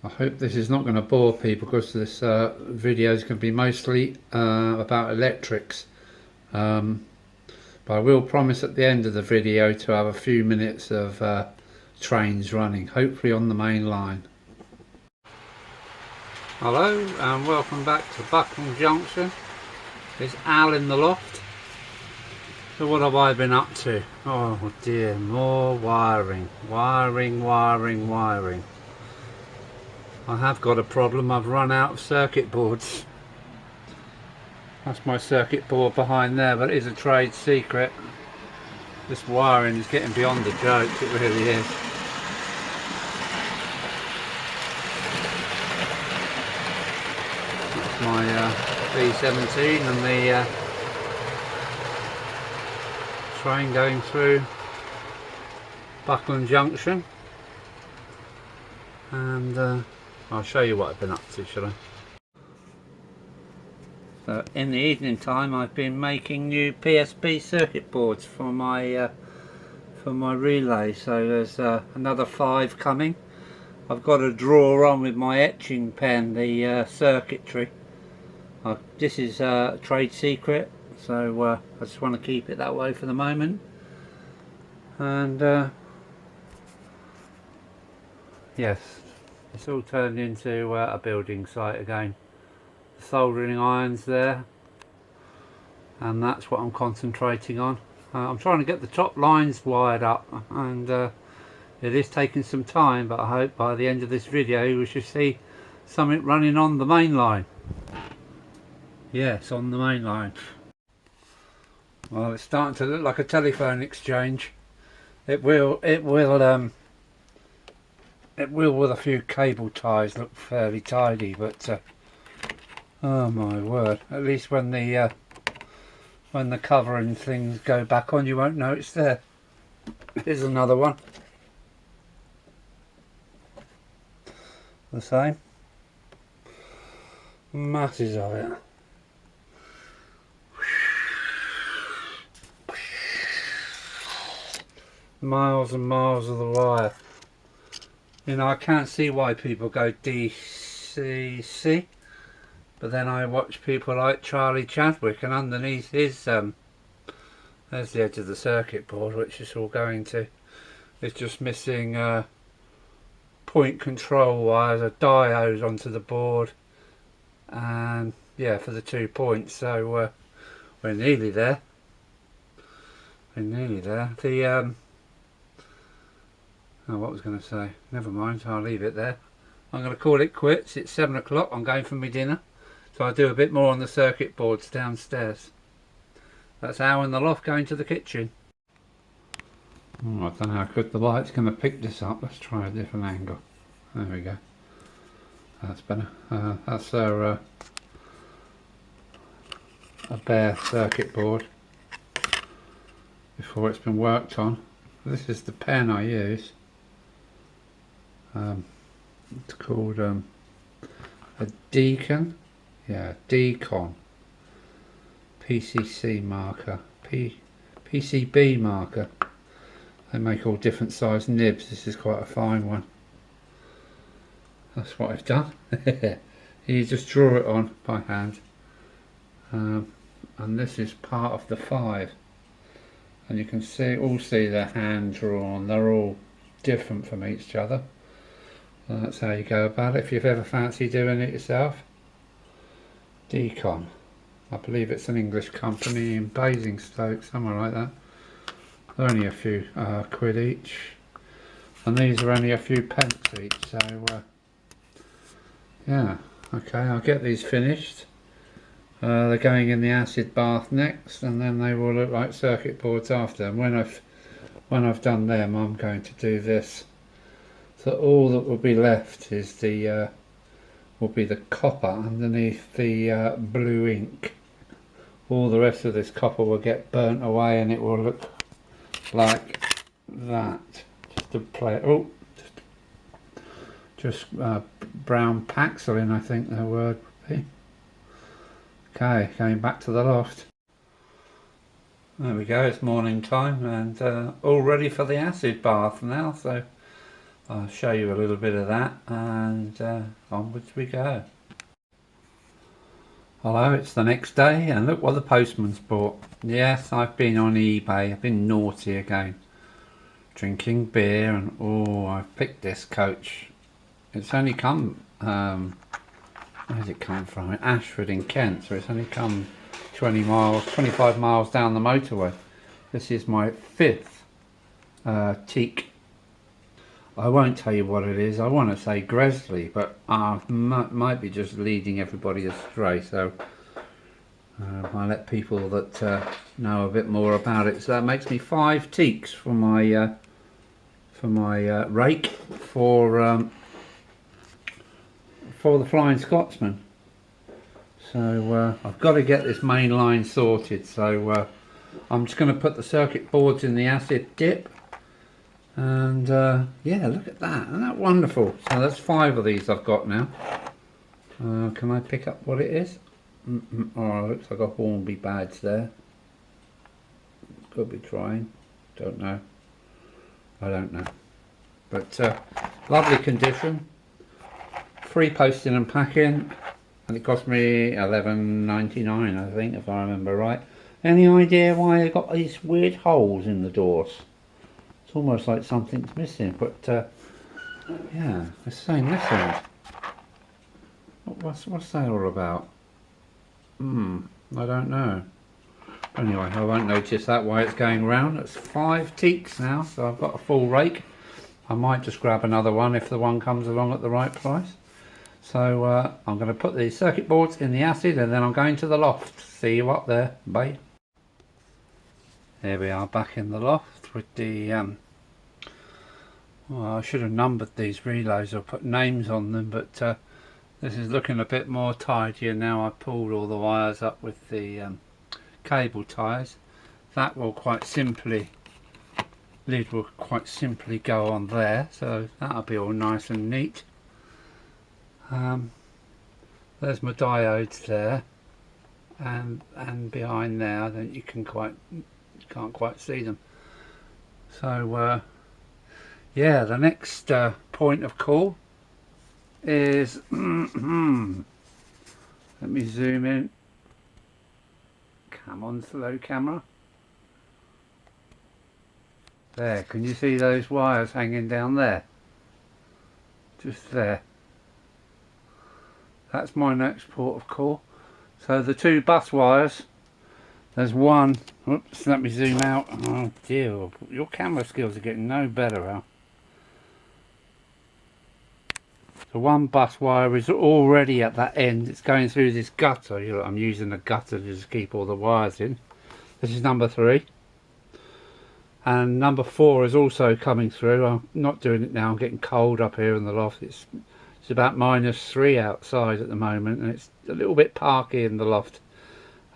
I hope this is not going to bore people, because this video is going to be mostly about electrics, but I will promise at the end of the video to have a few minutes of trains running, hopefully on the main line. Hello and welcome back to Buckland Junction. It's Al in the loft. So what have I been up to? Oh dear, more wiring. I have got a problem. I've run out of circuit boards. That's my circuit board behind there, but it is a trade secret. This wiring is getting beyond the joke, it really is. That's my B17 and the train going through Buckland Junction, and I'll show you what I've been up to, shall I? So in the evening time I've been making new PSP circuit boards for my relay. So there's another 5 coming. I've got to draw on with my etching pen the circuitry. This is a trade secret, so I just want to keep it that way for the moment. And yes, it's all turned into a building site again. The soldering irons there, and that's what I'm concentrating on. I'm trying to get the top lines wired up, and it is taking some time, but I hope by the end of this video we should see something running on the main line. Yes, on the main line. Well, it's starting to look like a telephone exchange. It will with a few cable ties look fairly tidy, but oh my word, at least when the cover and things go back on, you won't know it's there. Here's another one. The same. Masses of it. Miles and miles of the wire. You know, I can't see why people go DCC, but then I watch people like Charlie Chadwick, and underneath his there's the edge of the circuit board, which is all going to. It's just missing point control wires, a diode onto the board, and yeah, for the 2 points. So we're nearly there. The oh, what was I going to say? Never mind, I'll leave it there. I'm going to call it quits. It's 7 o'clock. I'm going for my dinner, so I'll do a bit more on the circuit boards downstairs. That's Al in the loft going to the kitchen. Oh, I don't know how good the light's going to pick this up. Let's try a different angle. There we go. That's better. That's a bare circuit board before it's been worked on. This is the pen I use. It's called a Deacon. Yeah, Deacon. PCC marker. PCB marker. They make all different size nibs. This is quite a fine one. That's what I've done. You just draw it on by hand. And this is part of the 5. And you can all see the hand drawn. They're all different from each other. And that's how you go about it if you've ever fancied doing it yourself. Deacon. I believe it's an English company in Basingstoke, somewhere like that. They're only a few quid each, and these are only a few pence each. So yeah, okay, I'll get these finished. They're going in the acid bath next, and then they will look like circuit boards after. And when I've done them, I'm going to do this. So all that will be left is the copper underneath the blue ink. All the rest of this copper will get burnt away, and it will look like that. Just to play it. Oh, just brown paxolin, I think the word would be. Okay, going back to the loft. There we go, it's morning time, and all ready for the acid bath now. So I'll show you a little bit of that, and onwards we go. Hello, it's the next day, and look what the postman's bought. Yes, I've been on eBay. I've been naughty again, drinking beer, and oh, I've picked this coach. It's only come, where's it come from? Ashford in Kent, so it's only come 25 miles down the motorway. This is my 5th Teak. I won't tell you what it is. I want to say Gresley, but I might be just leading everybody astray, so I'll let people that know a bit more about it. So that makes me 5 Teaks for my rake for the Flying Scotsman. So I've got to get this main line sorted, so I'm just going to put the circuit boards in the acid dip, and yeah, look at that, isn't that wonderful? So that's 5 of these I've got now. Can I pick up what it is? Oh, it looks like a Hornby badge there. Could be trying, don't know. I don't know, but lovely condition, free posting and packing, and it cost me $11.99, I think, if I remember right. Any idea why they got these weird holes in the doors? It's almost like something's missing, but yeah, it's saying missing. What's that all about? I don't know. Anyway, I won't notice that while it's going round. It's 5 Teaks now, so I've got a full rake. I might just grab another one if the one comes along at the right price. So I'm going to put the circuit boards in the acid, and then I'm going to the loft. See you up there. Bye. Here we are back in the loft with the well, I should have numbered these relays or put names on them, but this is looking a bit more tidier now. I pulled all the wires up with the cable ties. That will quite simply, lid will quite simply go on there, so that'll be all nice and neat. There's my diodes there, and behind there, then you can't quite see them. So yeah, the next point of call is let me zoom in. Come on, slow camera. There, can you see those wires hanging down there? Just there. That's my next port of call. So the 2 bus wires, there's one, oops, let me zoom out. Oh dear, your camera skills are getting no better, Al. So one bus wire is already at that end. It's going through this gutter. I'm using a gutter to just keep all the wires in. This is number 3. And number 4 is also coming through. I'm not doing it now, I'm getting cold up here in the loft. It's about -3 outside at the moment, and it's a little bit parky in the loft.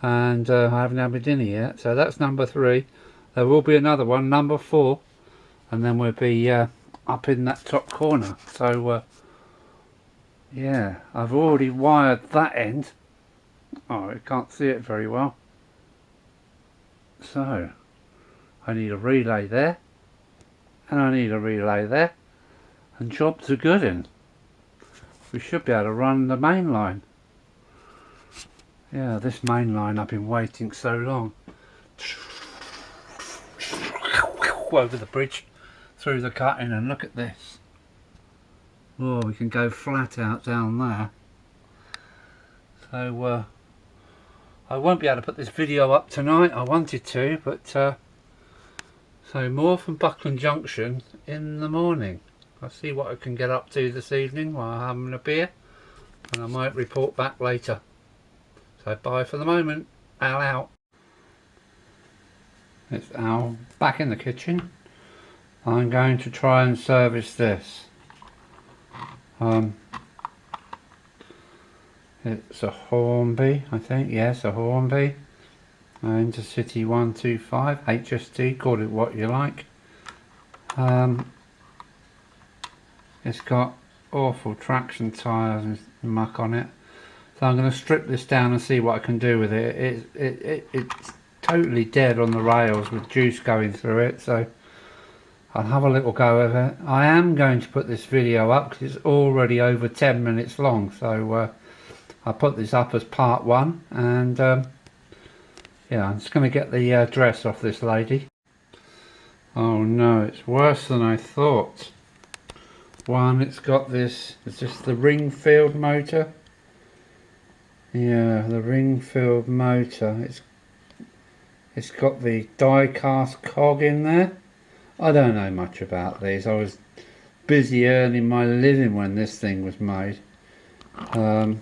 And I haven't had my dinner yet. So that's number 3. There will be another one, number 4. And then we'll be up in that top corner. So yeah, I've already wired that end. Oh, I can't see it very well. So I need a relay there, and I need a relay there, and jobs are good in. We should be able to run the main line. Yeah, this main line, I've been waiting so long. Over the bridge, through the cutting, and look at this. Oh, we can go flat out down there. So I won't be able to put this video up tonight. I wanted to, but so more from Buckland Junction in the morning. I'll see what I can get up to this evening while I'm having a beer, and I might report back later. So bye for the moment. Al out. It's Al back in the kitchen. I'm going to try and service this. It's a Hornby, I think. Yes, a Hornby Intercity 125 HST, call it what you like. It's got awful traction tyres and muck on it, so I'm going to strip this down and see what I can do with it. It's totally dead on the rails with juice going through it, so I'll have a little go of it. I am going to put this video up because it's already over 10 minutes long, so I'll put this up as part 1, and yeah, I'm just going to get the dress off this lady. Oh no, it's worse than I thought. One, it's got this, it's just the ring filled motor. Yeah, the ring filled motor. It's got the die cast cog in there. I don't know much about these. I was busy earning my living when this thing was made. I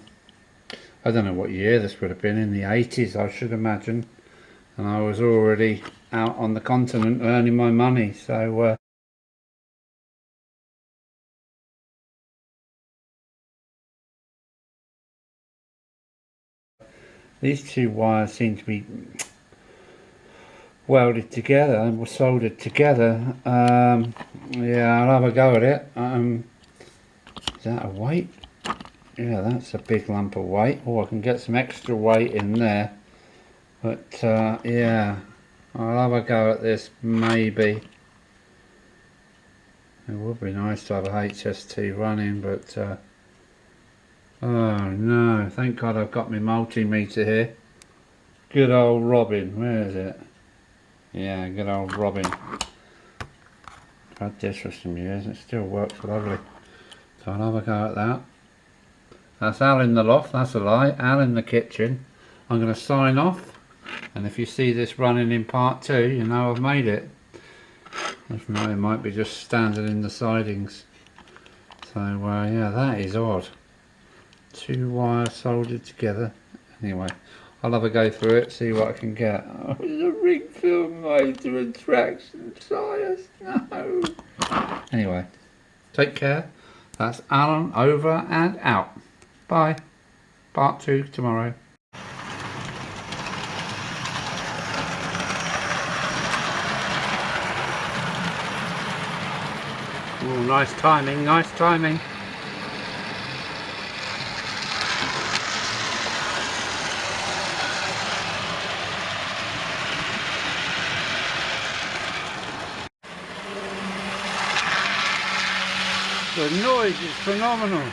don't know what year this would have been, in the 80s I should imagine. And I was already out on the continent earning my money, so these two wires seem to be welded together and were soldered together. Yeah, I'll have a go at it. Is that a weight? Yeah, that's a big lump of weight. Oh, I can get some extra weight in there. But yeah, I'll have a go at this, maybe. It would be nice to have a HST running, but oh no, thank God I've got my multimeter here. Good old Robin, where is it? Yeah, good old Robin. I've had this for some years, it still works lovely. So I'll have a go at that. That's Al in the loft, that's a lie. Al in the kitchen. I'm going to sign off, and if you see this running in part 2, you know I've made it. If not, it might be just standing in the sidings. So yeah, that is odd. 2 wires soldered together. Anyway, I'll have a go through it, see what I can get. Oh, it's a ring filled motor and traction tyres. No. Anyway, take care. That's Alan over and out. Bye. Part 2 tomorrow. Oh, nice timing, nice timing. The noise is phenomenal.